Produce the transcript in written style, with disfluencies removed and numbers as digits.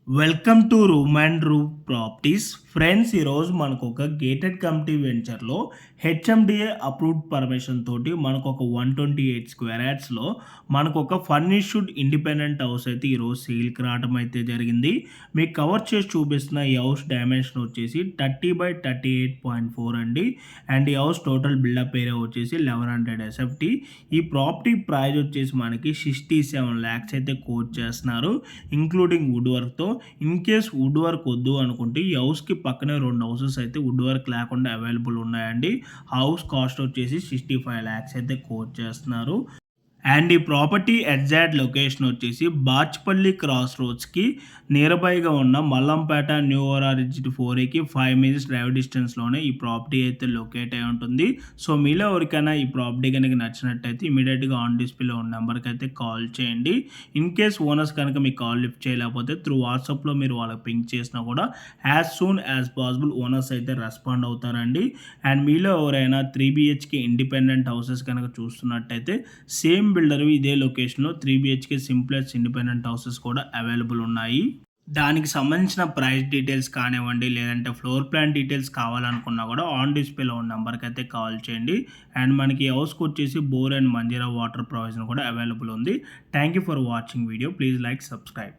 Welcome to room and room properties friends. ఈరోజు మనకు ఒక గేటెడ్ కమిటీ వెంచర్లో హెచ్ఎండిఏ అప్రూవ్డ్ పర్మిషన్ తోటి మనకు ఒక 128 స్క్వేర్ యార్డ్స్లో మనకు ఒక ఫర్నిష్డ్ ఇండిపెండెంట్ హౌస్ అయితే ఈరోజు సేల్కి రావడం అయితే జరిగింది. మీకు కవర్ చేసి చూపిస్తున్న ఈ హౌస్ డైమెన్షన్ వచ్చేసి 30/38.4 అండి. అండ్ ఈ హౌస్ టోటల్ బిల్డప్ ఏరియా వచ్చేసి 1100 SFT. ఈ ప్రాపర్టీ ప్రైస్ వచ్చేసి మనకి 67 lakhs అయితే కోట్ చేస్తున్నారు, ఇంక్లూడింగ్ వుడ్ వర్క్తో. ఇన్ కేస్ వుడ్ వర్క్ వద్దు అనుకుంటే ఈ హౌస్కి పక్కనే 2 హౌసెస్ అయితే వుడ్ వర్క్ లేకుండా అవైలబుల్ ఉన్నాయండి. హౌస్ కాస్ట్ వచ్చేసి 65 lakhs అయితే కోట్ చేస్తున్నారు. అండ్ ఈ ప్రాపర్టీ ఎగ్జాక్ట్ లొకేషన్ వచ్చేసి బాచ్పల్లి క్రాస్ రోడ్స్కి నియర్ బైగా ఉన్న మల్లంపేట న్యూ ఓవరాల్ ఎగ్జిట్ 4Aకి 5 minutes డ్రైవ్ డిస్టెన్స్లోనే ఈ ప్రాపర్టీ అయితే లొకేట్ అయి ఉంటుంది. సో మీలో ఎవరికైనా ఈ ప్రాపర్టీ కనుక నచ్చినట్టయితే ఇమీడియట్గా ఆన్ డిస్ప్లేలో ఉన్న నెంబర్కి అయితే కాల్ చేయండి. ఇన్ కేస్ ఓనర్స్ కనుక మీకు కాల్ లిఫ్ట్ చేయలేకపోతే త్రూ వాట్సాప్లో మీరు వాళ్ళకి పింక్ చేసినా కూడా as soon as possible owners అయితే రెస్పాండ్ అవుతారండి. అండ్ మీలో ఎవరైనా 3 BHK ఇండిపెండెంట్ హౌసెస్ కనుక చూస్తున్నట్టయితే సేమ్ బిల్డర్ ఇదే లొకేషన్లో 3 BHK సింప్లెక్స్ ఇండిపెండెంట్ హౌసెస్ కూడా అవైలబుల్ ఉన్నాయి. దానికి సంబంధించిన ప్రైస్ డీటెయిల్స్ కానివ్వండి, లేదంటే ఫ్లోర్ ప్లాన్ డీటెయిల్స్ కావాలనుకున్నా కూడా ఆన్ డిస్ప్లేలో ఉన్న నెంబర్కి అయితే కాల్ చేయండి. అండ్ మనకి హౌస్కి వచ్చేసి bore and Manjira water provision కూడా అవైలబుల్ ఉంది. Thank you for watching video. Please like, subscribe.